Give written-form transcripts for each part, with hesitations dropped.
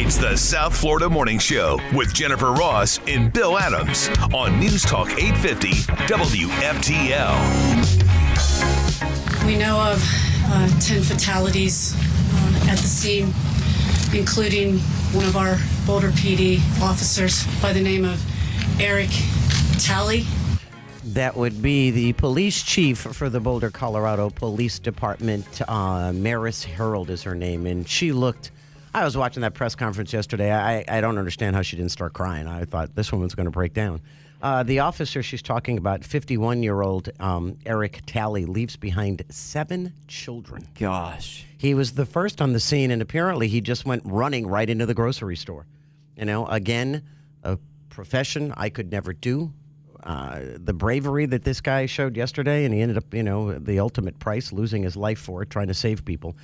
It's the South Florida Morning Show with Jennifer Ross and Bill Adams on News Talk 850 WFTL. We know of 10 fatalities at the scene, including one of our Boulder PD officers by the name of Eric Talley. That would be the police chief for the Boulder, Colorado Police Department. Maris Harold is her name, and she looked... I was watching that press conference yesterday. I don't understand how she didn't start crying. I thought this woman's going to break down. The officer she's talking about, 51-year-old Eric Talley, leaves behind 7 children. Gosh. He was the first on the scene, and apparently he just went running right into the grocery store. You know, again, a profession I could never do. The bravery that this guy showed yesterday, and he ended up, the ultimate price, losing his life for it, trying to save people.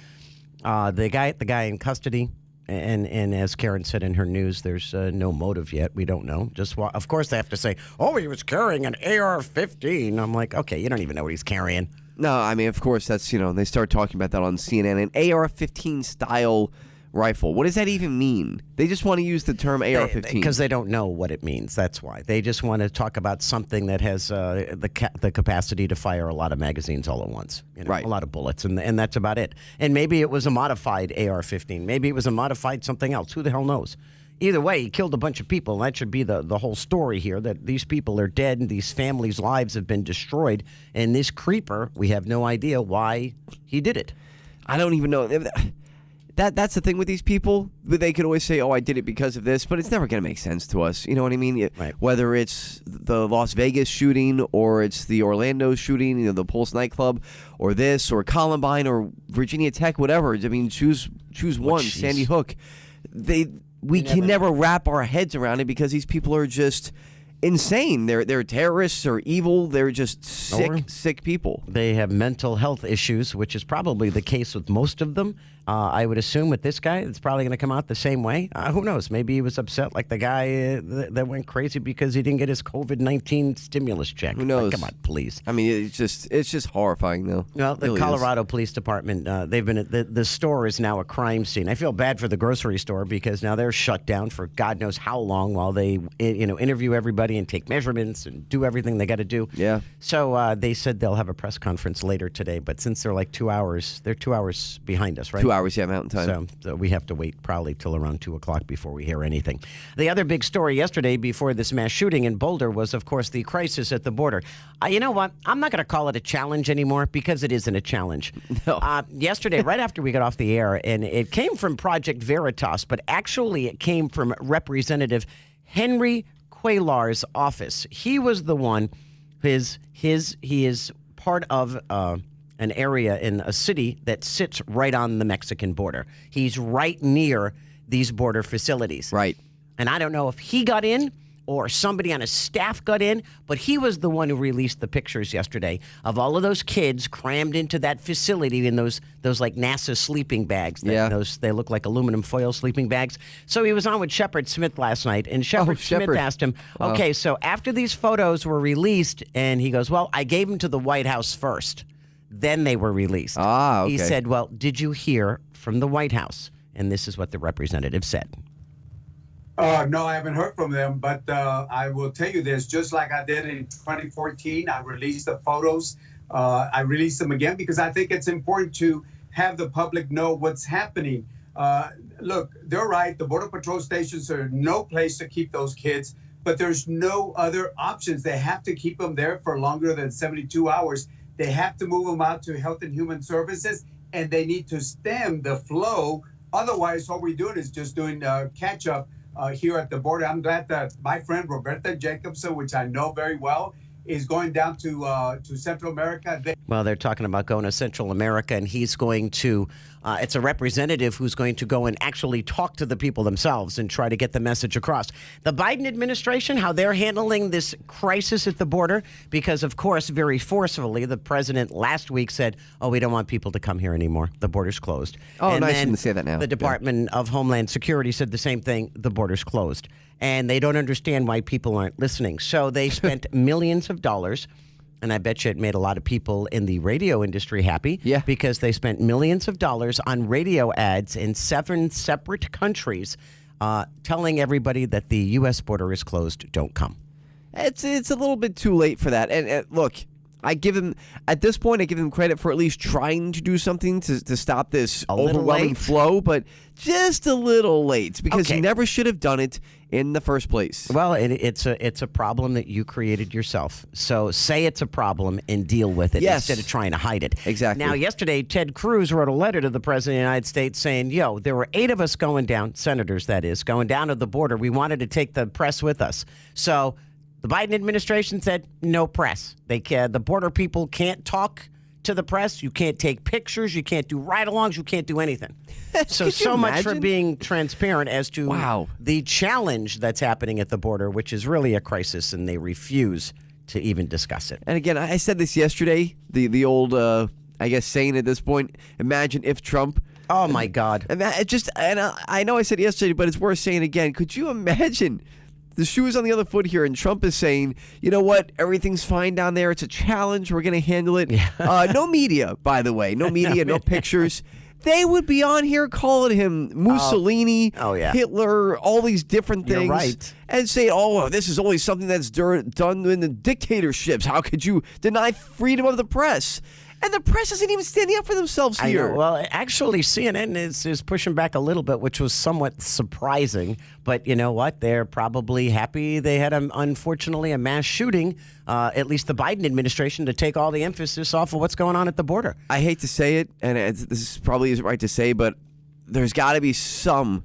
The guy in custody, and as Karen said in her news, there's no motive yet. We don't know. Of course, they have to say, oh, he was carrying an AR-15. I'm like, okay, you don't even know what he's carrying. No, I mean, of course, that's, they start talking about that on CNN. An AR-15 style rifle. What does that even mean? They just want to use the term AR-15. Because they don't know what it means. That's why. They just want to talk about something that has the capacity to fire a lot of magazines all at once. Right. A lot of bullets, and that's about it. And maybe it was a modified AR-15. Maybe it was a modified something else. Who the hell knows? Either way, he killed a bunch of people. And that should be the whole story here, that these people are dead and these families' lives have been destroyed. And this creeper, we have no idea why he did it. I don't even know. That's the thing with these people. They could always say, oh, I did it because of this, but it's never going to make sense to us. You know what I mean? Right. Whether it's the Las Vegas shooting or it's the Orlando shooting, the Pulse nightclub, or this, or Columbine, or Virginia Tech, whatever. I mean, choose one. Sandy Hook. We can never wrap our heads around it because these people are just insane. They're terrorists or evil. They're just sick people. They have mental health issues, which is probably the case with most of them. I would assume with this guy, it's probably going to come out the same way. Who knows? Maybe he was upset like the guy that went crazy because he didn't get his COVID-19 stimulus check. Who knows? Like, come on, please. I mean, it's just horrifying, though. Well, the really Colorado Police Department, they've been the store is now a crime scene. I feel bad for the grocery store because now they're shut down for God knows how long while they interview everybody and take measurements and do everything they got to do. Yeah. So they said they'll have a press conference later today, but since they're like 2 hours, they're 2 hours behind us, right? 2 hours, yeah, Mountain Time. So we have to wait probably till around 2 o'clock before we hear anything. The other big story yesterday before this mass shooting in Boulder was, of course, the crisis at the border. You know what? I'm not going to call it a challenge anymore because it isn't a challenge. No. Yesterday, right after we got off the air, and it came from Project Veritas, but actually it came from Representative Henry Cuellar's office. He was the one, he is part of an area in a city that sits right on the Mexican border. He's right near these border facilities. Right. And I don't know if he got in or somebody on his staff got in, but he was the one who released the pictures yesterday of all of those kids crammed into that facility in those like NASA sleeping bags. They look like aluminum foil sleeping bags. So he was on with Shepard Smith last night, and Shepard Smith asked him, okay, so after these photos were released, and he goes, well, I gave them to the White House first. Then they were released. Okay. He said, well, did you hear from the White House? And this is what the representative said. No, I haven't heard from them, but I will tell you this, just like I did in 2014, I released the photos. I released them again because I think it's important to have the public know what's happening. Look, they're right. The Border Patrol stations are no place to keep those kids, but there's no other options. They have to keep them there for longer than 72 hours. They have to move them out to Health and Human Services, and they need to stem the flow. Otherwise, what we're doing is just doing catch-up here at the border. I'm glad that my friend Roberta Jacobson, which I know very well, is going down to Central America. Well, they're talking about going to Central America, and he's going to, it's a representative who's going to go and actually talk to the people themselves and try to get the message across. The Biden administration, how they're handling this crisis at the border, because, of course, very forcefully, the president last week said, oh, we don't want people to come here anymore. The border's closed. Oh, and nice then to say that now. The Department of Homeland Security said the same thing. The border's closed. And they don't understand why people aren't listening. So they spent millions of dollars, and I bet you it made a lot of people in the radio industry happy. Yeah. Because they spent millions of dollars on radio ads in 7 separate countries telling everybody that the U.S. border is closed. Don't come. It's a little bit too late for that. And look, at this point, I give him credit for at least trying to do something to stop this overwhelming flow, but just a little late because he never should have done it in the first place. Well, it's a problem that you created yourself. So say it's a problem and deal with it instead of trying to hide it. Exactly. Now, yesterday, Ted Cruz wrote a letter to the President of the United States saying, there were 8 of us going down, senators that is, going down to the border. We wanted to take the press with us. So the Biden administration said no press. The border people can't talk to the press. You can't take pictures. You can't do ride-alongs. You can't do anything. So much for being transparent as to the challenge that's happening at the border, which is really a crisis, and they refuse to even discuss it. And again, I said this yesterday, the old, I guess, saying at this point, imagine if Trump... Oh, my God. And I know I said it yesterday, but it's worth saying again. Could you imagine... The shoe is on the other foot here, and Trump is saying, you know what, everything's fine down there. It's a challenge. We're going to handle it. No media, by the way. No media, no pictures. They would be on here calling him Mussolini, Hitler, all these different things. You're right. And say, this is only something that's done in the dictatorships. How could you deny freedom of the press? And the press isn't even standing up for themselves here. I know. Well, actually, CNN is pushing back a little bit, which was somewhat surprising. But you know what? They're probably happy they had, unfortunately, a mass shooting, at least the Biden administration, to take all the emphasis off of what's going on at the border. I hate to say it, and this probably isn't right to say, but there's got to be some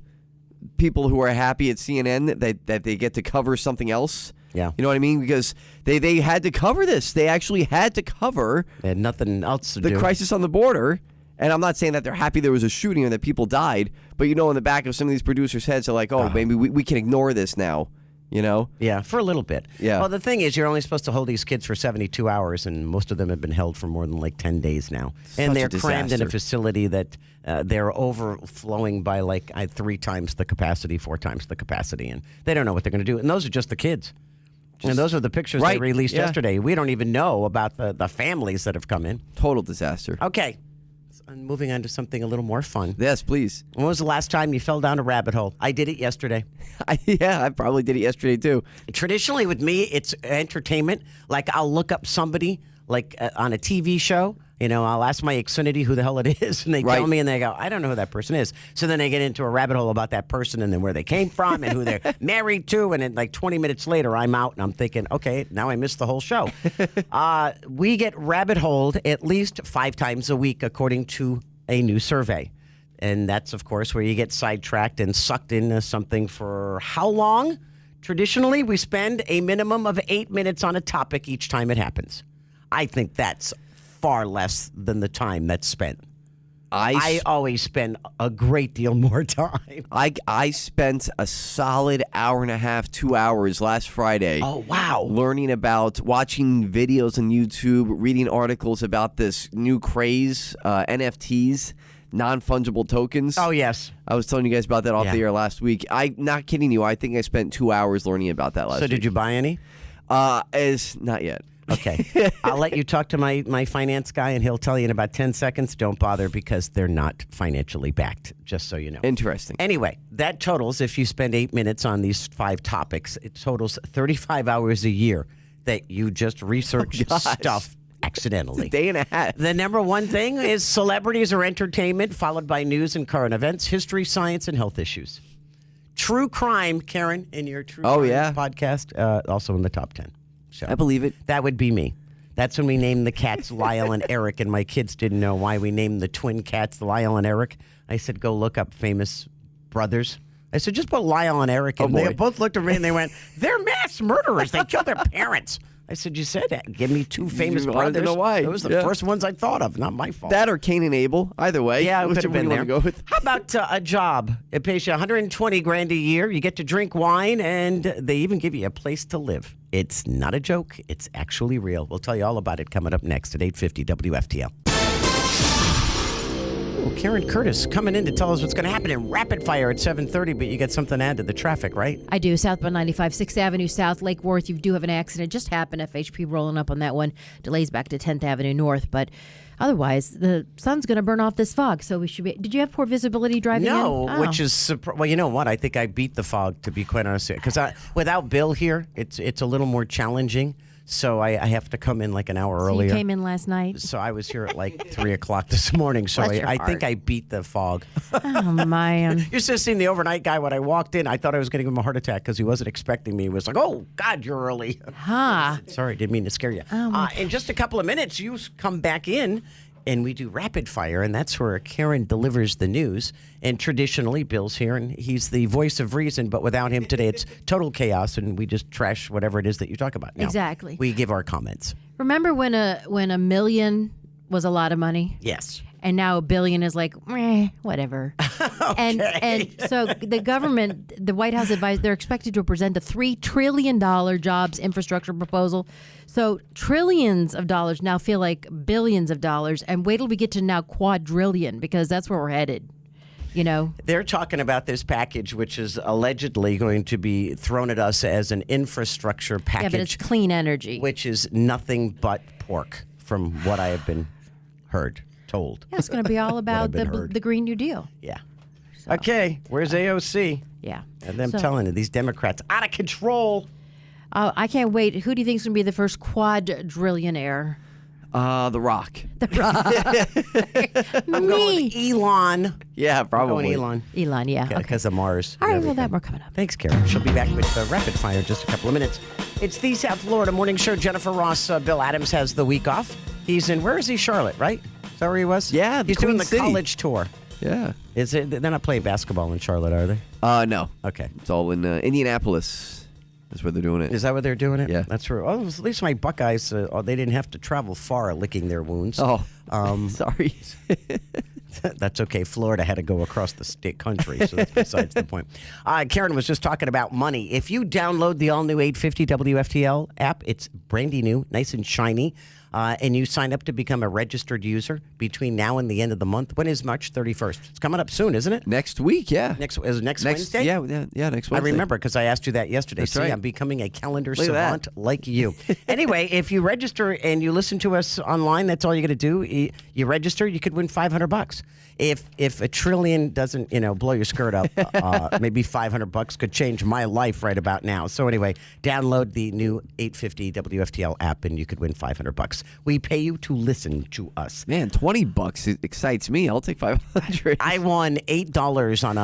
people who are happy at CNN that they get to cover something else. Yeah. You know what I mean? Because they had to cover this. They actually had to cover they had nothing else to do. The crisis on the border. And I'm not saying that they're happy there was a shooting or that people died, but in the back of some of these producers' heads are like, maybe we can ignore this now, Yeah, for a little bit. Yeah. Well, the thing is, you're only supposed to hold these kids for 72 hours, and most of them have been held for more than 10 days now. And they're crammed in a facility that they're overflowing by 3 times the capacity, 4 times the capacity, and they don't know what they're going to do. And those are just the kids. And those are the pictures they released yesterday. We don't even know about the families that have come in. Total disaster. Okay. Moving on to something a little more fun. Yes, please. When was the last time you fell down a rabbit hole? I did it yesterday. I probably did it yesterday, too. Traditionally, with me, it's entertainment. I'll look up somebody, on a TV show. I'll ask my Xfinity who the hell it is, and they tell me, and they go, I don't know who that person is. So then I get into a rabbit hole about that person and then where they came from and who they're married to, and then 20 minutes later, I'm out, and I'm thinking, okay, now I missed the whole show. We get rabbit holed at least 5 times a week, according to a new survey. And that's, of course, where you get sidetracked and sucked into something for how long? Traditionally, we spend a minimum of 8 minutes on a topic each time it happens. I think that's far less than the time that's spent. I always spend a great deal more time. I spent a solid hour and a half, 2 hours last Friday. Oh, wow. Watching videos on YouTube, reading articles about this new craze, NFTs, non-fungible tokens. Oh, yes. I was telling you guys about that off the air last week. I'm not kidding you. I think I spent 2 hours learning about that last week. So did you buy any? Not yet. Okay. I'll let you talk to my finance guy, and he'll tell you in about 10 seconds. Don't bother because they're not financially backed, just so you know. Interesting. Anyway, that totals, if you spend 8 minutes on these 5 topics, it totals 35 hours a year that you just research stuff accidentally. It's a day and a half. The number one thing is celebrities or entertainment, followed by news and current events, history, science, and health issues. True crime, Karen, in your True Crime podcast, also in the top 10. So I believe it. That would be me. That's when we named the cats Lyle and Eric, and my kids didn't know why we named the twin cats Lyle and Eric. I said, go look up famous brothers. I said, just put Lyle and Eric. And they both looked at me and they went, they're mass murderers. They killed their parents. I said, you said that. Give me 2 famous brothers. I don't know why. Those were the first ones I thought of. Not my fault. That or Cain and Abel. Either way. Yeah, it could have been there. Go with? How about a job? It pays you $120,000 a year. You get to drink wine, and they even give you a place to live. It's not a joke. It's actually real. We'll tell you all about it coming up next at 8:50 WFTL. Karen Curtis coming in to tell us what's going to happen in rapid fire at 7:30, but you got something to add to the traffic, right? I do. Southbound 95, 6th Avenue South, Lake Worth. You do have an accident. Just happened. FHP rolling up on that one. Delays back to 10th Avenue North. But Otherwise, the sun's going to burn off this fog. So we should be. Did you have poor visibility driving in? No, Oh. which is well, you know what? I think I beat the fog, to be quite honest, because without Bill here, it's a little more challenging. So I have to come in like an hour So earlier. you came in last night. So I was here at like 3 o'clock this morning. So Bless your I think heart. I beat the fog. Oh man. You should have seen the overnight guy when I walked in. I thought I was going to give him a heart attack because he wasn't expecting me. He was like, "Oh God, you're early." Huh. Sorry, didn't mean to scare you. In just a couple of minutes, you come back in. And we do rapid fire, and that's where Karen delivers the news. And traditionally, Bill's here, and he's the voice of reason. But without him today, it's total chaos, and we just trash whatever it is that you talk about. Now, Exactly. We give our comments. Remember when a million was a lot of money? Yes. And now $1 billion is like, whatever. And so the government, the White House advised they're expected to present a $3 trillion jobs infrastructure proposal. So trillions of dollars now feel like billions of dollars. And wait till we get to now quadrillion, because that's where we're headed. You know, They're talking about this package, which is allegedly going to be thrown at us as an infrastructure package. yeah, but it's clean energy. which is nothing but pork, from what I have been told. Yeah, it's going to be all about been heard. the Green New Deal. Yeah. Okay, where's AOC? Yeah. And I'm So- telling you, these Democrats out of control. I can't wait. Who do you think is going to be the first quadrillionaire? The Rock. I'm going with Elon. Yeah, I'm probably. going Elon. Elon, yeah. Okay. Because of Mars. All and right, well, that everything. more coming up. Thanks, Karen. She'll be back with Rapid Fire in just a couple of minutes. It's the South Florida Morning Show. Jennifer Ross, Bill Adams has the week off. He's in, where is he? Charlotte, right? Is that where he was? Yeah, He's Queen doing the City. college tour. Yeah. Is it? They're not playing basketball in Charlotte, are they? No. Okay. It's all in Indianapolis. That's where they're doing it. Is that where they're doing it? Yeah. That's true. Oh, at least my Buckeyes, they didn't have to travel far licking their wounds. Oh, sorry. That's okay. Florida had to go across the state country, so that's besides the point. Karen was just talking about money. If you download the all-new 850 WFTL app, it's brandy new, nice and shiny, and you sign up to become a registered user between now and the end of the month. When is March 31st? It's coming up soon, isn't it? Next week, yeah. Next Wednesday? Yeah, next Wednesday. I remember because I asked you that yesterday. That's See, right. I'm becoming a calendar Look at that. savant like you. Anyway, if you register and you listen to us online, that's all you got to do. You register, you could win $500. If a trillion doesn't, blow your skirt up, maybe $500 could change my life right about now. So anyway, download the new 850 WFTL app and you could win $500. We pay you to listen to us. Man, $20 it excites me. I'll take $500. I won $8 on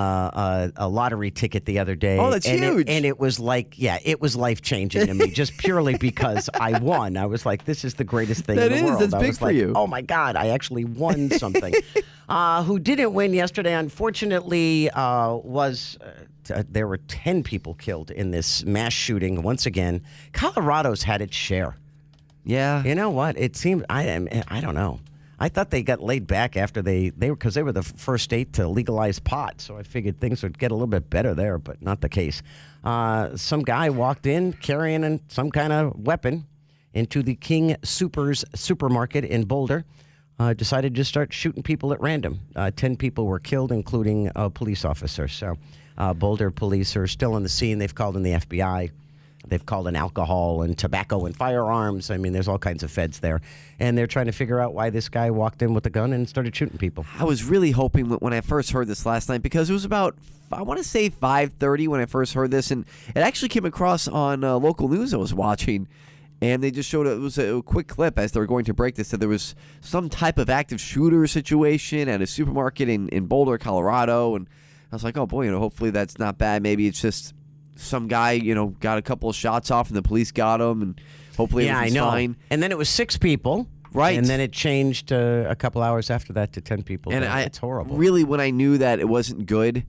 a lottery ticket the other day. Oh, that's huge. And it was it was life changing to me just purely because I won. I was like, this is the greatest thing That in the is. world. That's I big was for like, you. oh my God, I actually won something. Who didn't win yesterday, unfortunately, there were 10 people killed in this mass shooting. Once again, Colorado's had its share. Yeah. You know what? It seemed I don't know. I thought they got laid back after they were the first state to legalize pot. So I figured things would get a little bit better there, but not the case. Some guy walked in carrying some kind of weapon into the King Soopers supermarket in Boulder. Decided to start shooting people at random. 10 people were killed, including a police officer. So Boulder police are still on the scene. They've called in the FBI. They've called in alcohol and tobacco and firearms. I mean, there's all kinds of feds there. And they're trying to figure out why this guy walked in with a gun and started shooting people. I was really hoping when I first heard this last night, because it was about, I want to say 5:30 when I first heard this, and it actually came across on local news I was watching, and they just showed it was a quick clip as they were going to break this, that there was some type of active shooter situation at a supermarket in Boulder, Colorado, and I was like, oh boy, hopefully that's not bad. Maybe it's just some guy, got a couple of shots off and the police got him, and hopefully everything's fine. And then it was 6 people. Right. And then it changed a couple hours after that to 10 people. And It's horrible. Really, when I knew that it wasn't good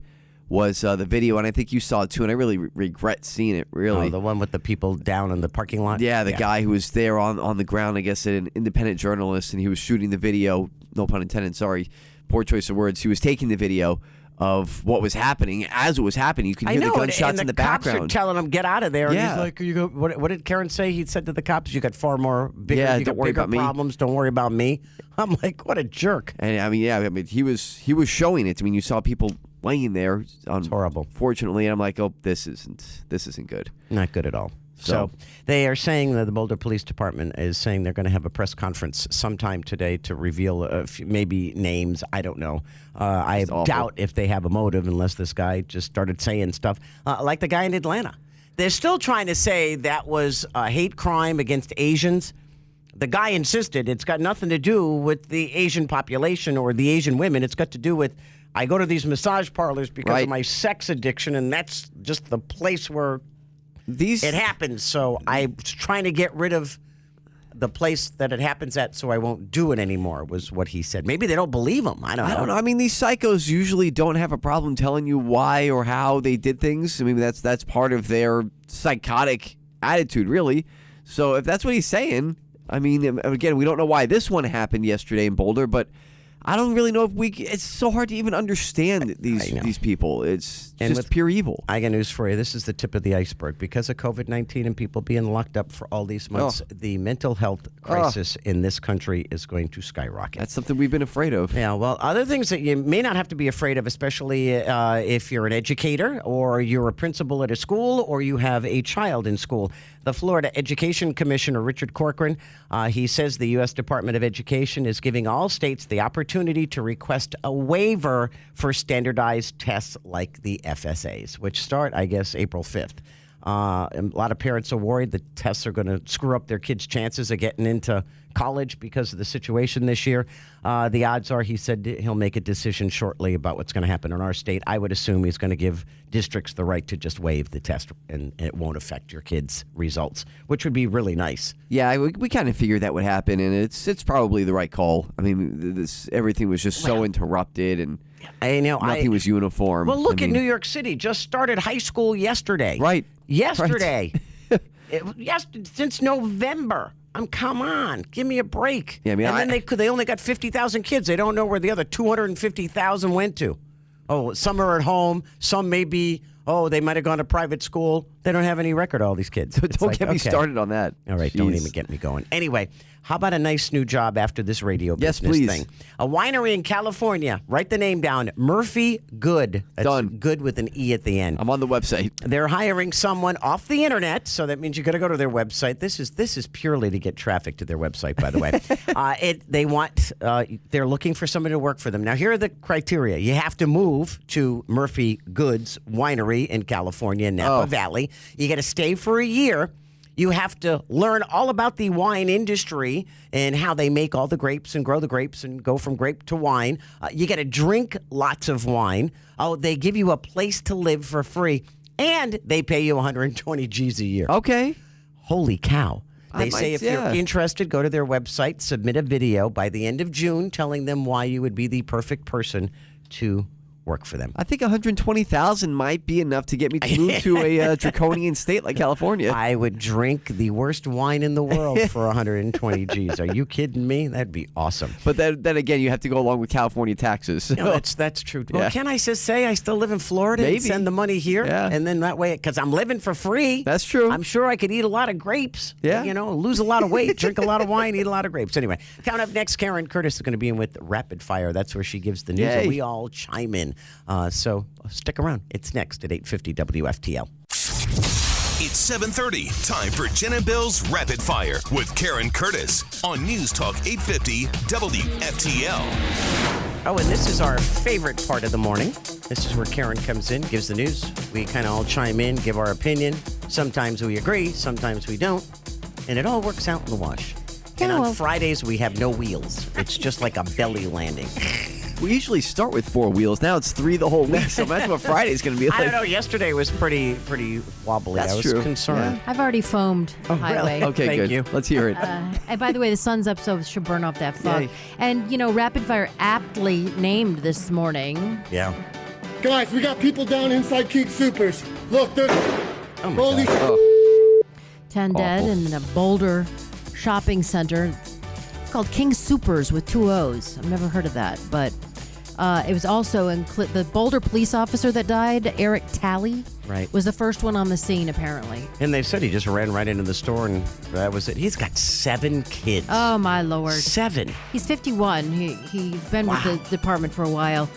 was the video, and I think you saw it too, and I really regret seeing it, really. Oh, the one with the people down in the parking lot? Yeah, the guy who was there on the ground, I guess, an independent journalist, and he was shooting the video, no pun intended, sorry, poor choice of words. He was taking the video of what was happening. As it was happening, you could hear the gunshots in the background. Cops are telling him, get out of there. Yeah. And he's like, what did Karen say? He said to the cops, you got far more bigger, Yeah, you don't got worry bigger about me. problems. Don't worry about me. I'm like, what a jerk. And he was showing it. I mean, you saw people laying there. It's horrible. Fortunately, and I'm like, oh, this isn't good. Not good at all. So they are saying that the Boulder Police Department is saying they're going to have a press conference sometime today to reveal maybe names. I don't know. I doubt if they have a motive unless this guy just started saying stuff like the guy in Atlanta. They're still trying to say that was a hate crime against Asians. The guy insisted it's got nothing to do with the Asian population or the Asian women. It's got to do with I go to these massage parlors because of my sex addiction, and that's just the place where it happens. So I'm trying to get rid of the place that it happens at so I won't do it anymore, was what he said. Maybe they don't believe him. I don't know. I mean, these psychos usually don't have a problem telling you why or how they did things. I mean, that's part of their psychotic attitude, really. So if that's what he's saying, I mean, again, we don't know why this one happened yesterday in Boulder, but I don't really know if it's so hard to even understand these people. It's just pure evil. I got news for you. This is the tip of the iceberg. Because of COVID-19 and people being locked up for all these months, the mental health crisis in this country is going to skyrocket. That's something we've been afraid of. Yeah, well, other things that you may not have to be afraid of, especially if you're an educator or you're a principal at a school or you have a child in school. The Florida Education Commissioner, Richard Corcoran, he says the U.S. Department of Education is giving all states the opportunity to request a waiver for standardized tests like the FSAs, which start, I guess, April 5th. A lot of parents are worried the tests are going to screw up their kids' chances of getting into college because of the situation this year. The odds are, he said, he'll make a decision shortly about what's going to happen in our state. I would assume he's going to give districts the right to just waive the test, and it won't affect your kids' results, which would be really nice. Yeah, we kind of figured that would happen, and it's probably the right call. I mean, everything was just so interrupted, and nothing was uniform. Well, look at New York City. Just started high school yesterday. Right. Yesterday. Since November. Come on, give me a break. Yeah, I mean, and then they only got 50,000 kids. They don't know where the other 250,000 went to. Oh, some are at home. Some may be. They might have gone to private school. They don't have any record of all these kids. Don't get me started on that. All right, don't even get me going. Anyway, how about a nice new job after this radio business please. thing? A winery in California. Write the name down. Murphy Good. That's Done. Good with an E at the end. I'm on the website. They're hiring someone off the internet, so that means you got to go to their website. This is purely to get traffic to their website, by the way. They're looking for somebody to work for them. Now, here are the criteria. You have to move to Murphy Goods Winery in California, Napa Valley. You got to stay for a year. You have to learn all about the wine industry and how they make all the grapes and grow the grapes and go from grape to wine. You got to drink lots of wine. They give you a place to live for free, and they pay you 120 G's a year. Okay. Holy cow. They say if you're interested, go to their website, submit a video by the end of June telling them why you would be the perfect person to work for them. I think 120,000 might be enough to get me to move to a draconian state like California. I would drink the worst wine in the world for 120 G's. Are you kidding me? That'd be awesome. But then again, you have to go along with California taxes. So. No, that's true. Yeah. Well, can I just say I still live in Florida and send the money here? Yeah. And then that way, because I'm living for free. That's true. I'm sure I could eat a lot of grapes. Yeah. Lose a lot of weight, drink a lot of wine, eat a lot of grapes. Anyway, coming up next, Karen Curtis is going to be in with Rapid Fire. That's where she gives the news, and we all chime in. So stick around. It's next at 8:50 WFTL. It's 7:30. Time for Jen and Bill's Rapid Fire with Karen Curtis on News Talk 850 WFTL. Oh, and this is our favorite part of the morning. This is where Karen comes in, gives the news. We kind of all chime in, give our opinion. Sometimes we agree, sometimes we don't. And it all works out in the wash. And on Fridays, we have no wheels. It's just like a belly landing. We usually start with 4 wheels. Now it's 3 the whole week. So imagine what Friday's going to be like. I don't know. Yesterday was pretty wobbly. That's I was true. concerned. Yeah. I've already foamed the highway. Really? Okay, Thank good. you. Let's hear it. And by the way, the sun's up, so it should burn off that fog. Yay. And, Rapid Fire aptly named this morning. Yeah. Guys, we got people down inside King Supers. Look, there's Oh, my holy God. 10 dead in a Boulder shopping center. It's called King Supers with 2 O's. I've never heard of that, but it was also the Boulder police officer that died, Eric Talley, was the first one on the scene, apparently. And they said he just ran right into the store, and that was it. He's got 7 kids. Oh, my Lord. 7. He's 51. He's been with the department for a while.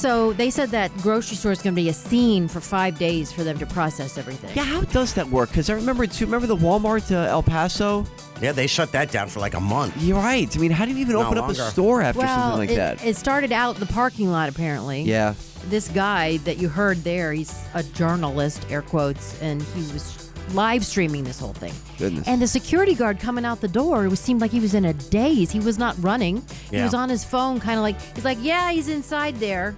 So they said that grocery store is going to be a scene for 5 days for them to process everything. Yeah, how does that work? Because I remember the Walmart El Paso? Yeah, they shut that down for like a month. You're right. I mean, how do you even open up a store after something like that? It started out in the parking lot, apparently. Yeah. This guy that you heard there, he's a journalist, air quotes, and he was live streaming this whole thing. Goodness. And the security guard coming out the door, it seemed like he was in a daze. He was not running. He Yeah. was on his phone, kind of like, he's like, yeah, he's inside there.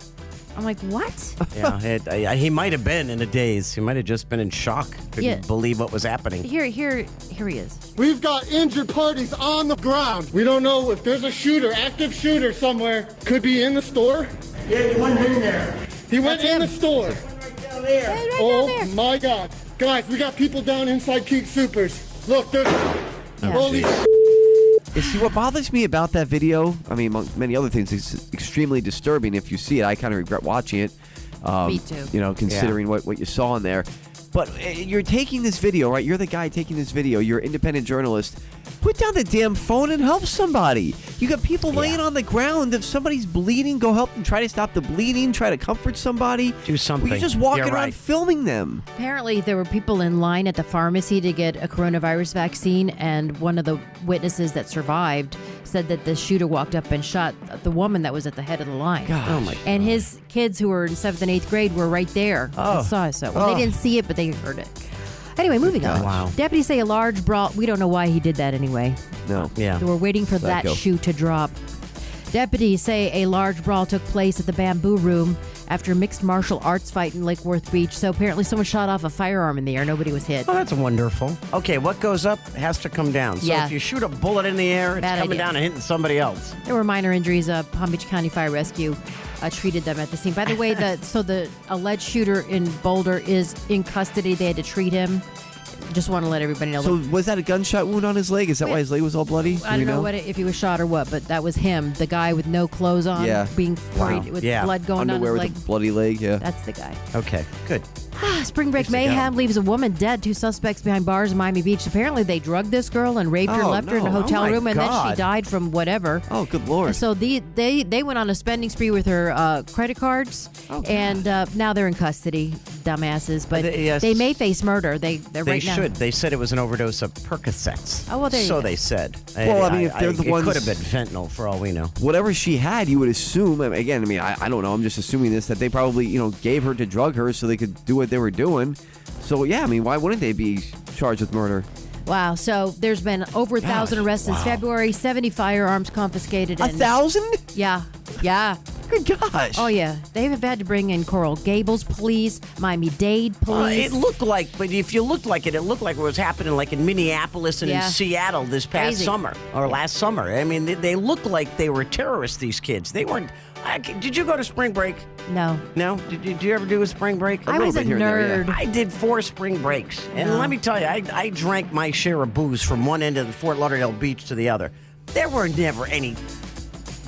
I'm like, what? Yeah, he might have been in a daze. He might have just been in shock. Couldn't believe what was happening. Here he is. We've got injured parties on the ground. We don't know if there's a shooter, active shooter somewhere. Could be in the store. Yeah, he went in there. He went That's in him. the store. Right down there. Hey, right Oh down there. my God. Guys, we got people down inside Keek Supers. Look, there's... Holy See, what bothers me about that video, I mean, among many other things, it's extremely disturbing. If you see it, I kind of regret watching it. Me too. You know, considering what you saw in there. But you're taking this video, right? You're the guy taking this video. You're an independent journalist. Put down the damn phone and help somebody. You got people laying on the ground. If somebody's bleeding, go help them. Try to stop the bleeding. Try to comfort somebody. Do something. You're just walking You're around right. filming them. Apparently, there were people in line at the pharmacy to get a coronavirus vaccine, and one of the witnesses that survived said that the shooter walked up and shot the woman that was at the head of the line. Oh my! And his kids, who were in 7th and 8th grade, were right there and saw it. So they didn't see it, but they heard it. Anyway, moving on. Wow. Deputies say a large brawl. We don't know why he did that anyway. No. Yeah. They were waiting for that go. shoe to drop. Deputies say a large brawl took place at the Bamboo Room after a mixed martial arts fight in Lake Worth Beach. So apparently someone shot off a firearm in the air. Nobody was hit. Oh, that's wonderful. Okay, what goes up has to come down. So Yeah. if you shoot a bullet in the air, it's Bad coming idea. down and hitting somebody else. There were minor injuries. Palm Beach County Fire Rescue treated them at the scene. By the way, the alleged shooter in Boulder is in custody. They had to treat him. Just want to let everybody know. So was that a gunshot wound on his leg? Is that why his leg was all bloody? I don't know if he was shot or what, but that was him, the guy with no clothes on, Yeah. being worried with Yeah. blood going down Underwear his with leg. a bloody leg, yeah. That's the guy. Okay, good. Spring break Used to mayhem go. leaves a woman dead. 2 suspects behind bars in Miami Beach. Apparently, they drugged this girl and raped her, Oh, left her in a no. hotel Oh, my room, and then she God. died from whatever. Oh, good Lord. So they went on a spending spree with her credit cards, and now they're in custody, dumbasses. But Yes. they may face murder. They're They right now. should. They said it was an overdose of Percocets. Oh, well, there you So go. they said. Well, I mean, if they're the it ones- could have been fentanyl for all we know. Whatever she had, you would assume. Again, I don't know. I'm just assuming this, that they probably, gave her to drug her so they could do what they were doing. So, yeah, I mean, why wouldn't they be charged with murder? Wow. So there's been over 1,000 arrests since February. 70 firearms confiscated. and 1,000? Yeah. Good gosh. Oh, yeah. They have had to bring in Coral Gables police, Miami-Dade police. It looked like, but if you looked like it looked like it was happening like in Minneapolis and Yeah. in Seattle this past Crazy. summer or last summer. I mean, they looked like they were terrorists, these kids. They weren't. Did you go to spring break? No. No? Did you ever do a spring break? I was a bit here and there, nerd. I did 4 spring breaks. And let me tell you, I drank my share of booze from one end of the Fort Lauderdale beach to the other. There were never any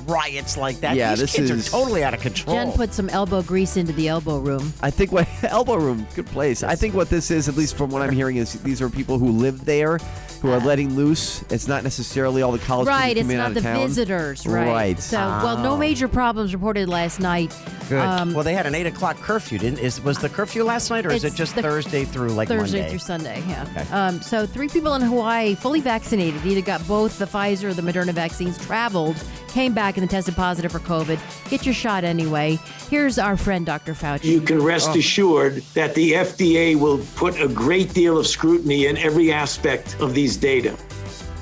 riots like that. Yeah, These this kids is- are totally out of control. Jen put some elbow grease into the elbow room. I think what elbow room, good place. I think what this is, at least from what I'm hearing, is these are people who live there, who are letting loose. It's not necessarily all the college Right, kids it's coming not out the of town. visitors, right? Right. So, well, no major problems reported last night. Good. Well, they had an 8 o'clock curfew, didn't? Was the curfew last night, or is It's it just the- Thursday through Thursday Monday? through Sunday, yeah. So 3 people in Hawaii, fully vaccinated, either got both the Pfizer or the Moderna vaccines, traveled, came back and then tested positive for COVID. Get your shot anyway. Here's our friend, Dr. Fauci. You can rest assured that the FDA will put a great deal of scrutiny in every aspect of these data.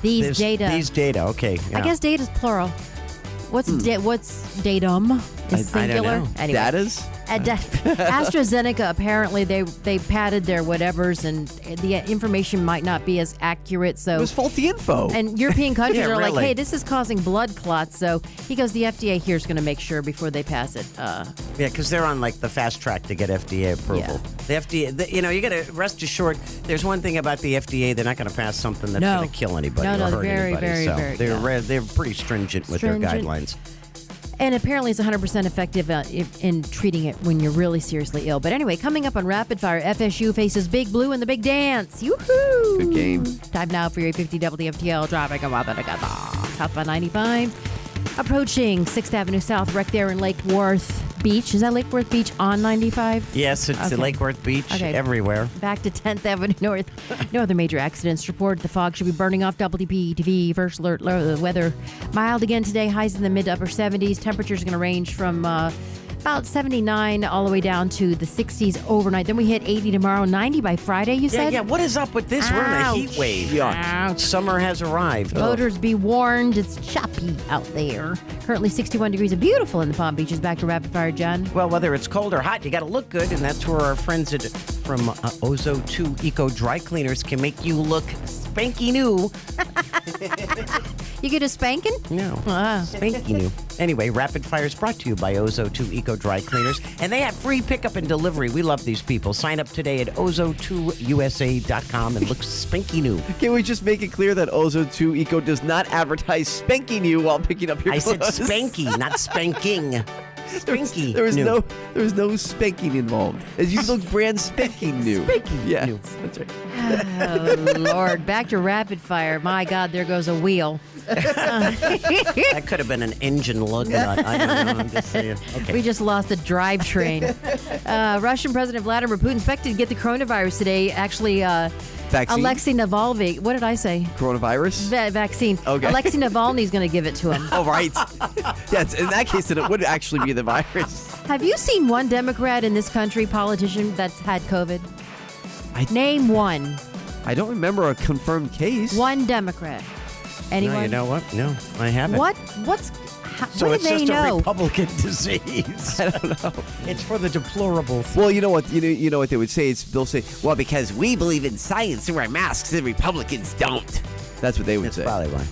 These data. These data, okay. I yeah. guess data's plural. What's datum? Is I don't singular. know. Anyway. Datas? AstraZeneca, apparently they padded their whatevers, and the information might not be as accurate. It So was faulty info. and European countries Yeah, are like, really. hey, this is causing blood clots. So he goes, the FDA here is going to make sure before they pass it. Yeah, because they're on like the fast track to get FDA approval. The FDA, you got to rest assured. There's one thing about the FDA: they're not going to pass something that's No. going to kill anybody No, or no, hurt very, anybody. very, so very, they're pretty stringent with their Stringent. guidelines. And apparently it's 100% effective in treating it when you're really seriously ill. But anyway, coming up on Rapid Fire, FSU faces Big Blue in the Big Dance. Yoo-hoo! Good game. Time now for your 50 WFTL traffic. Southbound 95. Approaching 6th Avenue South, wreck there in Lake Worth. Worth Beach. Is that Lake Worth Beach on 95? Yes, it's Okay. Lake Worth Beach everywhere. Back to 10th Avenue North. No other major accidents reported. The fog should be burning off WPTV. First alert, weather mild again today. Highs in the mid to upper 70s. Temperatures going to range from about 79 all the way down to the 60s overnight. Then we hit 80 tomorrow, 90 by Friday, you said? Yeah, what is up with this? We're in a heat Ouch. wave. Ouch. Summer has arrived. Voters be warned. It's choppy out there. Currently 61 degrees and beautiful in the Palm Beaches. Back to Rapid Fire, John. Well, whether it's cold or hot, you got to look good, and that's where our friends from Ozo 2 Eco Dry Cleaners can make you look spanky new. You get a spanking? No, spanky new. Anyway, Rapid Fire is brought to you by Ozo 2 Eco Dry Cleaners, and they have free pickup and delivery. We love these people. Sign up today at ozo2usa.com and look spanky new. Can we just make it clear that Ozo 2 Eco does not advertise spanking you while picking up your I clothes? said spanky, not spanking. Spanky. There was new. no spanking involved. As you look brand spanking new. Spanking yeah, new. That's right. Oh, Lord. Back to Rapid Fire. My God, there goes a wheel. That could have been an engine lug. I don't know. I'm just saying. Okay. We just lost a drivetrain. Russian President Vladimir Putin expected to get the coronavirus today. Actually, Vaccine? Alexei Navalny. What did I say? Coronavirus? Vaccine. Okay. Alexei Navalny's going to give it to him. Oh, right. Yes, in that case, then it would actually be the virus. Have you seen one Democrat in this country, politician, that's had COVID? Name one. I don't remember a confirmed case. One Democrat. Anyone? No, you know what? No, I haven't. What's... So what it's do they just know? a Republican disease. I don't know. It's for the deplorable. Well, you know what? You know what they would say? They'll say, "Well, because we believe in science and wear masks, and Republicans don't." That's what they would That's say. probably why.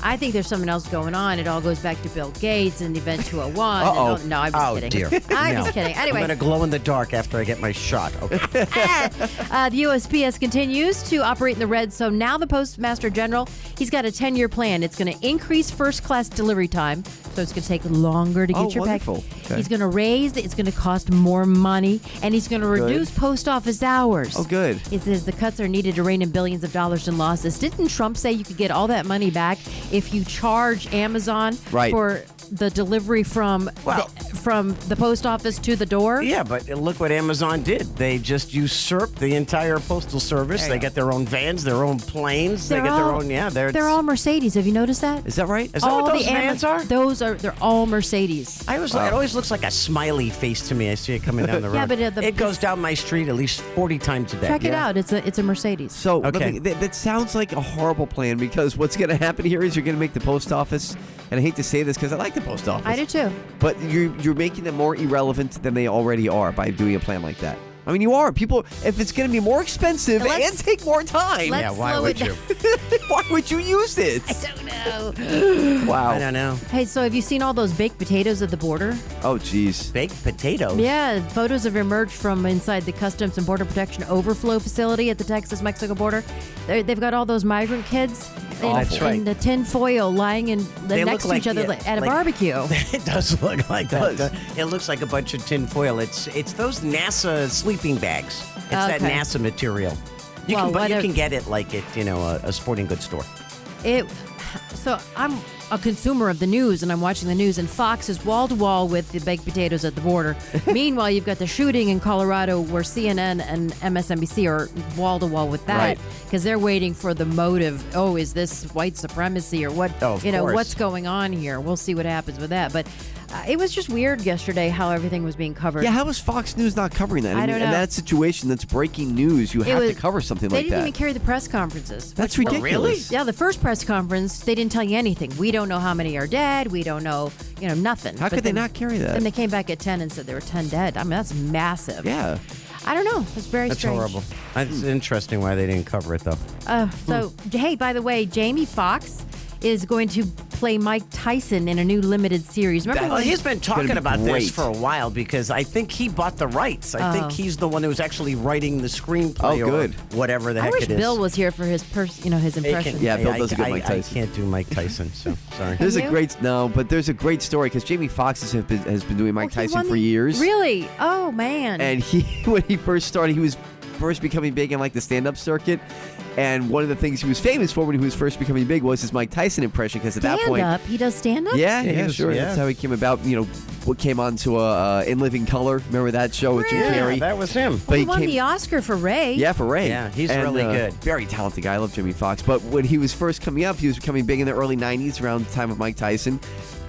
I think there's something else going on. It all goes back to Bill Gates and Event 201. Uh-oh. No, I'm just kidding. Dear. I'm No. just kidding. I'm Anyway, going to glow in the dark after I get my shot. Okay. the USPS continues to operate in the red. So now the Postmaster General, he's got a 10-year plan. It's going to increase first-class delivery time. So it's going to take longer to get your wonderful. package. Okay. He's going to raise it's going to cost more money, and he's going to reduce post office hours. Oh, good. He says the cuts are needed to rein in billions of dollars in losses. Didn't Trump say you could get all that money back if you charge Amazon for the delivery from the post office to the door? Yeah, but look what Amazon did. They just usurped the entire postal service. They got their own vans, their own planes. They got their own. Yeah, they're all Mercedes. Have you noticed that? Is that right? Is that what those vans are? They're all Mercedes. It always looks like a smiley face to me. I see it coming down the road. Yeah, but it goes down my street at least 40 times a day. Check it out. It's a Mercedes. So Okay. that sounds like a horrible plan because what's going to happen here is you're going to make the post office, and I hate to say this because I like the post office. I do too. But you're making them more irrelevant than they already are by doing a plan like that. I mean, you are. People, if it's going to be more expensive and take more time, let's why slow would it you? why would you use it? I don't know. Wow. I don't know. Hey, so have you seen all those baked potatoes at the border? Oh, jeez. Baked potatoes. Yeah, photos have emerged from inside the Customs and Border Protection overflow facility at the Texas-Mexico border. They've got all those migrant kids That's right. in the tin foil lying next to each other at a barbecue. It does look like that. It looks like a bunch of tin foil. It's those NASA sleeping bags. It's that Okay. NASA material. You can get it like at a sporting goods store. So I'm a consumer of the news, and I'm watching the news, and Fox is wall-to-wall with the baked potatoes at the border. Meanwhile, you've got the shooting in Colorado where CNN and MSNBC are wall-to-wall with that because they're waiting for the motive. Oh, is this white supremacy or what? Oh, of course. What's going on here? We'll see what happens with that. But it was just weird yesterday how everything was being covered. Yeah, how is Fox News not covering that? I don't know. In that situation, that's breaking news. You have to cover something They like didn't that. even carry the press conferences. That's which- ridiculous. Yeah, the first press conference, they didn't tell you anything. We don't know how many are dead. We don't know, nothing. How But could they then- not carry that? Then they came back at 10 and said there were 10 dead. I mean, that's massive. Yeah. I don't know. It's very That's strange. horrible. It's interesting why they didn't cover it though. Hey, by the way, Jamie Foxx is going to play Mike Tyson in a new limited series. Remember? Well, he's been talking be about great. this for a while because I think he bought the rights. I think he's the one who was actually writing the screenplay Oh, good. or whatever the I heck wish it is. Bill was here for his impression. Yeah, Bill does a good Mike I Tyson. can't do Mike Tyson, so sorry. There's you? a great story because Jamie Foxx has been doing Mike He Tyson won for years. Really? Oh man. And when he first started, he was first becoming big in like the stand-up circuit, And one of the things he was famous for when he was first becoming big was his Mike Tyson impression, because at that point... Stand-up? He does stand-up? Yeah, sure. That's how he came about, what came on to In Living Color. Remember that show with Jim Carrey? That was him. Well, he won the Oscar for Ray. Yeah, for Ray. Yeah, he's really good. Very talented guy. I love Jimmy Fox. But when he was first coming up, he was becoming big in the early 90s, around the time of Mike Tyson.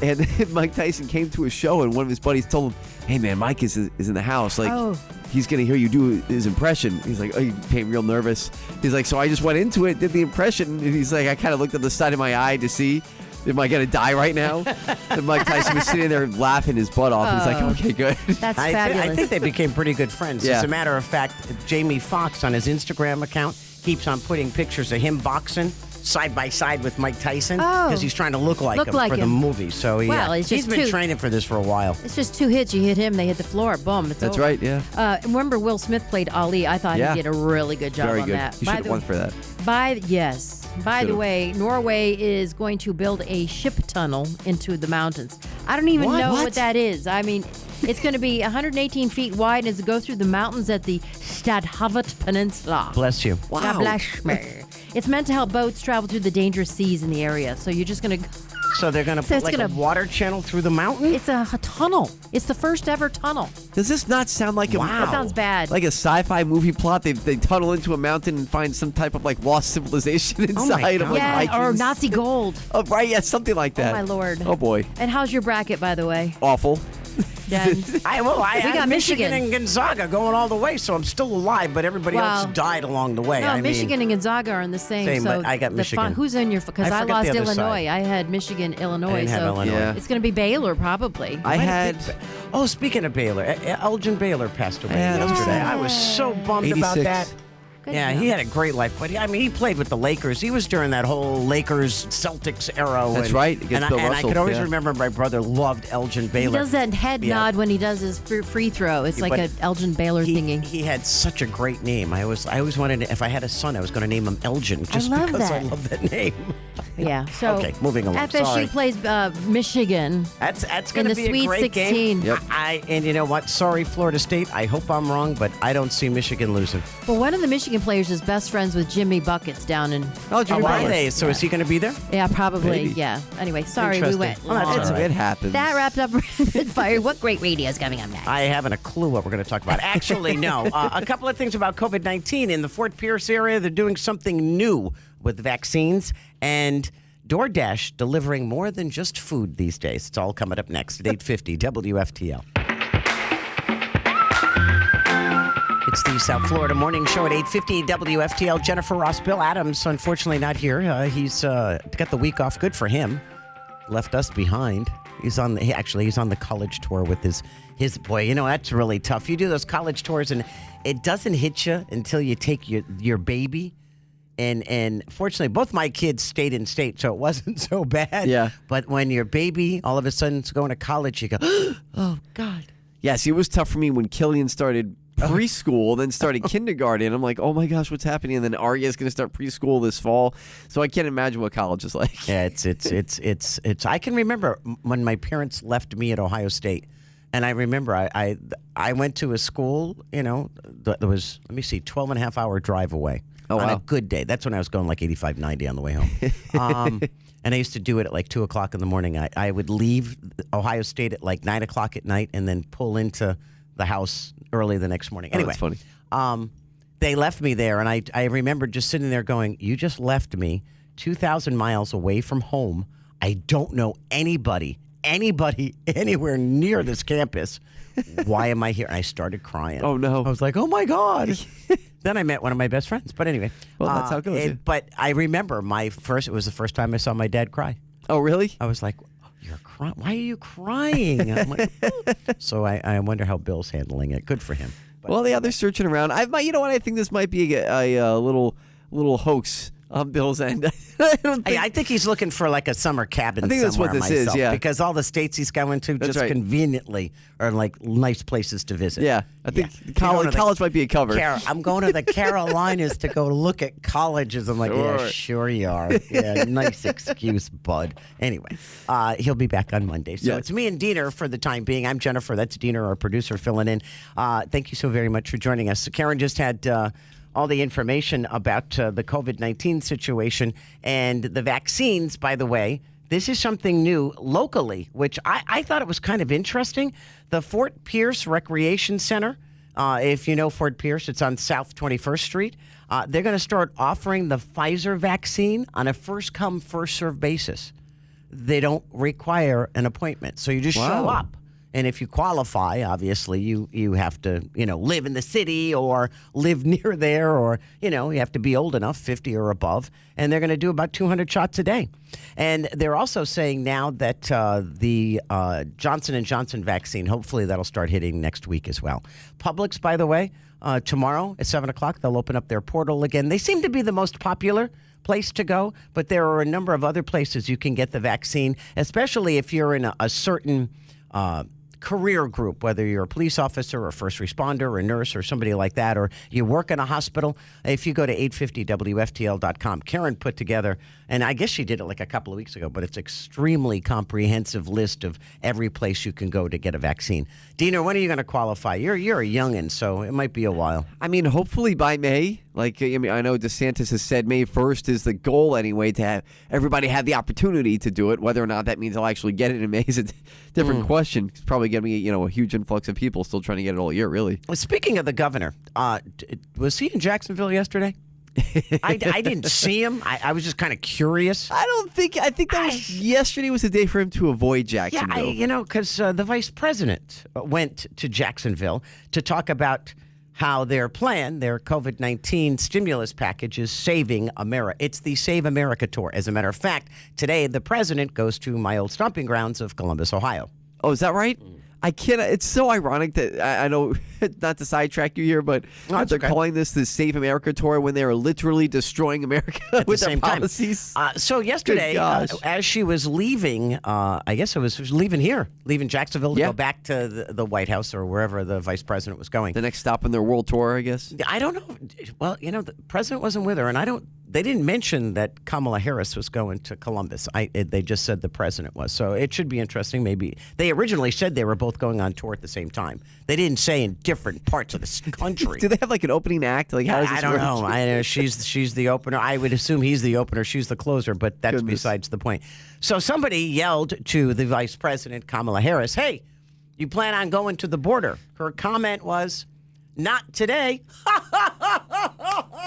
And then Mike Tyson came to a show, and one of his buddies told him, "Hey, man, Mike is in the house. Like, he's going to hear you do his impression." He's like, "Oh, you became real nervous." He's like, "So I just went into it, did the impression." And he's like, "I kind of looked at the side of my eye to see, am I going to die right now?" And Mike Tyson was sitting there laughing his butt off. He's like, "Okay, good." That's fabulous. I think they became pretty good friends. Yeah. As a matter of fact, Jamie Foxx on his Instagram account keeps on putting pictures of him boxing side by side with Mike Tyson because he's trying to look like him for the movie. So he's been training for this for a while. It's just 2 hits. You hit him, they hit the floor. Boom. That's right, yeah. Remember Will Smith played Ali. I thought he did a really good job on that. He should have won for that. By the way, Norway is going to build a ship tunnel into the mountains. I don't even know what that is. I mean, it's going to be 118 feet wide, and it's going to go through the mountains at the Stadhavet Peninsula. Bless you. Wow. God bless me. It's meant to help boats travel through the dangerous seas in the area. So you're just going to... So they're going to put a water channel through the mountain? It's a tunnel. It's the first ever tunnel. Does this not sound like That sounds bad. Like a sci-fi movie plot? They tunnel into a mountain and find some type of lost civilization inside of Vikings. Or Nazi gold. Oh, right, yeah, something like that. Oh, my Lord. Oh, boy. And how's your bracket, by the way? Awful. Done. We got Michigan and Gonzaga going all the way, so I'm still alive, but everybody else died along the way. No, Michigan and Gonzaga are in the same. So but I got Michigan. Who's in your? Because I lost Illinois. Side. I had Michigan, Illinois. I didn't have Illinois. Yeah. It's going to be Baylor probably. I had. Oh, speaking of Baylor, Elgin Baylor passed away yesterday. I was so bummed 86. about that. He had a great life, but he played with the Lakers. He was during that whole Lakers Celtics era. That's right. Against Bill Russell. And I could always remember my brother loved Elgin Baylor. He does that head nod when he does his free throw. It's like an Elgin Baylor thingy. He had such a great name. I always wanted to, if I had a son, I was going to name him Elgin just because I love that name. Yeah. So okay, moving along. FSU plays Michigan. That's going to be Sweet a great 16. game. Yep. And you know what? Sorry, Florida State. I hope I'm wrong, but I don't see Michigan losing. Well, one of the Michigan players is best friends with Jimmy Buckets down in. Jimmy Buckets. So is he going to be there? Yeah, probably. Maybe. Yeah. Anyway, sorry we went. It happens. That wrapped up Rapid Fire. What great radio is coming up next? I haven't a clue what we're going to talk about. Actually, no. A couple of things about COVID-19 in the Fort Pierce area. They're doing something new with vaccines and DoorDash delivering more than just food these days. It's all coming up next at 8:50 WFTL. It's the South Florida Morning Show at 8:50 WFTL. Jennifer Ross, Bill Adams, unfortunately not here. He's got the week off. Good for him. Left us behind. He's on the college tour with his boy. You know, that's really tough. You do those college tours and it doesn't hit you until you take your baby. And fortunately, both my kids stayed in state, so it wasn't so bad. Yeah. But when your baby all of a sudden is going to college, you go, oh, God. Yeah, see, it was tough for me when Killian started preschool, then started kindergarten. I'm like, oh my gosh, what's happening? And then Arya's going to start preschool this fall. So I can't imagine what college is like. Yeah, it's. I can remember when my parents left me at Ohio State. And I remember I went to a school, that was, 12 and a half hour drive away. Oh, on wow. a good day. That's when I was going like 85, 90 on the way home. And I used to do it at like 2 o'clock in the morning. I would leave Ohio State at like 9 o'clock at night and then pull into the house early the next morning. Anyway, that's funny. They left me there, and I remember just sitting there going, you just left me 2,000 miles away from home. I don't know anybody anywhere near this campus. Why am I here? And I started crying. Oh, no. I was like, oh, my God. Then I met one of my best friends. But anyway. Well, that's how it goes. But I remember it was the first time I saw my dad cry. Oh, really? I was like, you're crying? Why are you crying? I'm like, so I wonder how Bill's handling it. Good for him. But, well, they're searching around. You know what? I think this might be a little hoax on Bill's end. I think he's looking for like a summer cabin. I think that's what this is, yeah. Because all the states he's going to That's just right. conveniently are like nice places to visit. Yeah, I think college might be a cover. I'm going to the Carolinas to go look at colleges. I'm like, yeah, sure you are. Yeah, nice excuse, bud. Anyway, he'll be back on Monday. So it's me and Diener for the time being. I'm Jennifer. That's Diener, our producer, filling in. Thank you so very much for joining us. Karen just had... all the information about the COVID-19 situation and the vaccines, by the way. This is something new locally, which I thought it was kind of interesting. The Fort Pierce Recreation Center, if you know Fort Pierce, it's on South 21st Street. They're going to start offering the Pfizer vaccine on a first-come, first-served basis. They don't require an appointment, so you just show up. And if you qualify, obviously, you have to, live in the city or live near there, or, you have to be old enough, 50 or above. And they're going to do about 200 shots a day. And they're also saying now that the Johnson & Johnson vaccine, hopefully that'll start hitting next week as well. Publix, by the way, tomorrow at 7 o'clock, they'll open up their portal again. They seem to be the most popular place to go, but there are a number of other places you can get the vaccine, especially if you're in a certain career group, whether you're a police officer or a first responder or a nurse or somebody like that, or you work in a hospital. If you go to 850wftl.com, Karen put together, and I guess she did it like a couple of weeks ago, but it's extremely comprehensive list of every place you can go to get a vaccine. Dina, when are you going to qualify? You're a youngin', so it might be a while. I mean, hopefully by May. I know DeSantis has said May 1st is the goal anyway, to have everybody have the opportunity to do it. Whether or not that means I'll actually get it in May is a different question. It's probably going to be, a huge influx of people still trying to get it all year, really. Speaking of the governor, was he in Jacksonville yesterday? I didn't see him. I was just kind of curious. I think that was yesterday was the day for him to avoid Jacksonville. Yeah, because the vice president went to Jacksonville to talk about how their plan, their COVID-19 stimulus package, is saving America. It's the Save America tour. As a matter of fact, today the president goes to my old stomping grounds of Columbus, Ohio. Oh, is that right? I can't. It's so ironic that I know, not to sidetrack you here, but they're calling this the Save America tour when they are literally destroying America with their policies. So yesterday, as she was leaving, I guess it was leaving Jacksonville to go back to the White House or wherever the vice president was going. The next stop in their world tour, I guess. I don't know. Well, the president wasn't with her, and they didn't mention that Kamala Harris was going to Columbus. They just said the president was. So it should be interesting. Maybe they originally said they were both going on tour at the same time. They didn't say in different parts of the country. Do they have like an opening act? Like, how does this I don't work? know. I know she's the opener. I would assume he's the opener. She's the closer, but that's besides the point. So somebody yelled to the vice president, Kamala Harris, "Hey, you plan on going to the border?" Her comment was, "Not today."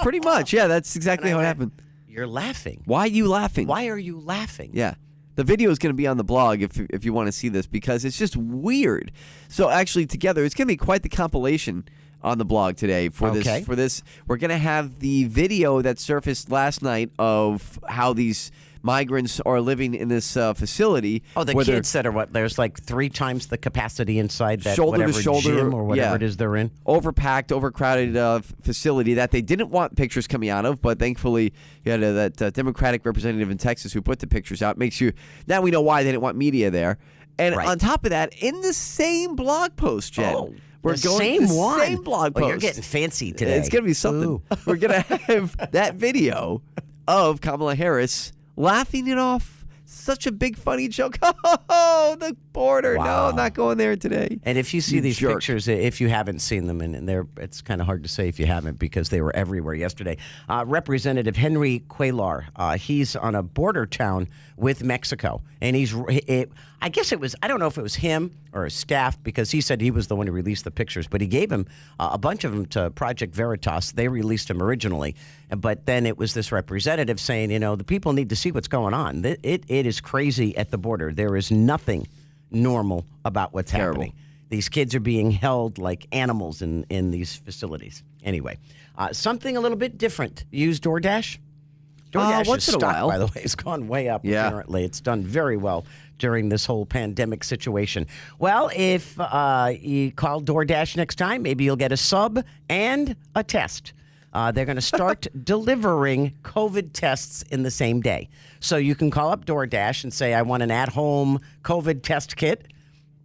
Pretty much, yeah. That's exactly how it happened. You're laughing. Why are you laughing? Why are you laughing? Yeah. The video is going to be on the blog if you want to see this, because it's just weird. So actually, together, it's going to be quite the compilation on the blog today for this. For this, we're going to have the video that surfaced last night of how these migrants are living in this facility. Oh, the kids that are what? There's like 3 times the capacity inside that shoulder whatever to shoulder, gym or whatever it is they're in. Overpacked, overcrowded facility that they didn't want pictures coming out of, but thankfully you had that Democratic representative in Texas who put the pictures out. Now we know why they didn't want media there. And on top of that, in the same blog post, Jen. We're going the same blog post. Well, you're getting fancy today. It's going to be something. Ooh. We're going to have that video of Kamala Harris laughing it off. Such a big funny joke. Oh, the border. Wow. No, not going there today. And if you see these pictures, if you haven't seen them, and it's kind of hard to say if you haven't because they were everywhere yesterday. Representative Henry Cuellar, he's on a border town with Mexico, and I guess it was, I don't know if it was him or his staff, because he said he was the one who released the pictures, but he gave him a bunch of them to Project Veritas. They released them originally, but then it was this representative saying, the people need to see what's going on. It is crazy at the border. There is nothing normal about what's happening. These kids are being held like animals in these facilities. Anyway, something a little bit different. Use DoorDash. DoorDash's stock, by the way, has gone way up, apparently. It's done very well during this whole pandemic situation. Well, if you call DoorDash next time, maybe you'll get a sub and a test. They're going to start delivering COVID tests in the same day. So you can call up DoorDash and say, I want an at-home COVID test kit.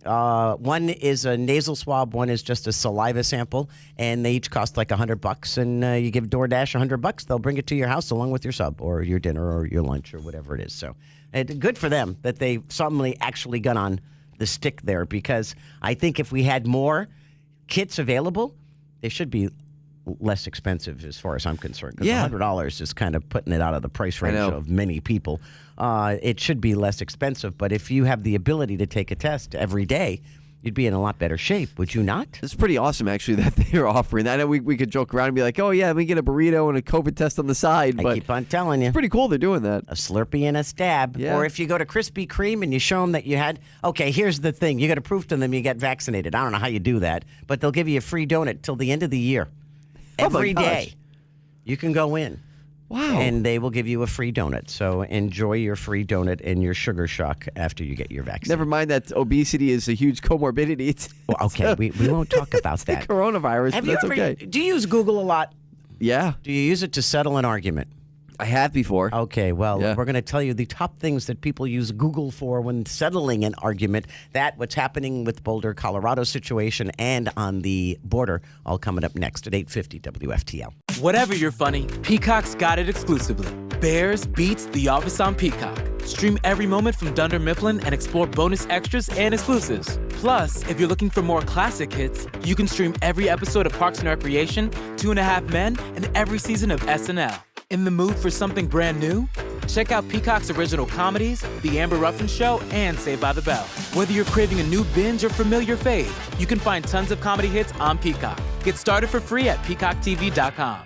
One is a nasal swab, one is just a saliva sample, and they each cost like $100. And you give DoorDash $100, they'll bring it to your house along with your sub or your dinner or your lunch or whatever it is. So good for them that they suddenly actually got on the stick there, because I think if we had more kits available, they should be less expensive as far as I'm concerned. Because Yeah. $100 is kind of putting it out of the price range know. of many people. It should be less expensive, but if you have the ability to take a test every day, you'd be in a lot better shape, would you not? It's pretty awesome, actually, that they're offering that. I know we could joke around and be like, oh, yeah, we get a burrito and a COVID test on the side. I But keep on telling you. it's pretty cool they're doing that. A Slurpee and a stab. Yeah. Or if you go to Krispy Kreme and you show them that you had, okay, here's the thing. You got to prove to them you got vaccinated. I don't know how you do that, but they'll give you a free donut till the end of the year. Oh, my Every gosh. day. You can go in. Wow. And they will give you a free donut. So enjoy your free donut and your sugar shock after you get your vaccine. Never mind that obesity is a huge comorbidity. It's Well, okay, we won't talk about that. coronavirus, Have but you that's ever, okay. Do you use Google a lot? Yeah, Do you use it to settle an argument? I have before. Okay, well, Yeah. we're going to tell you the top things that people use Google for when settling an argument. What's happening with Boulder, Colorado situation, and on the border, all coming up next at 8:50 WFTL. Whatever you're funny, Peacock's got it exclusively. Bears beats The Office on Peacock. Stream every moment from Dunder Mifflin and explore bonus extras and exclusives. Plus, if you're looking for more classic hits, you can stream every episode of Parks and Recreation, 2.5 Men, and every season of SNL. In the mood for something brand new? Check out Peacock's original comedies, The Amber Ruffin Show, and Saved by the Bell. Whether you're craving a new binge or familiar fave, you can find tons of comedy hits on Peacock. Get started for free at peacocktv.com.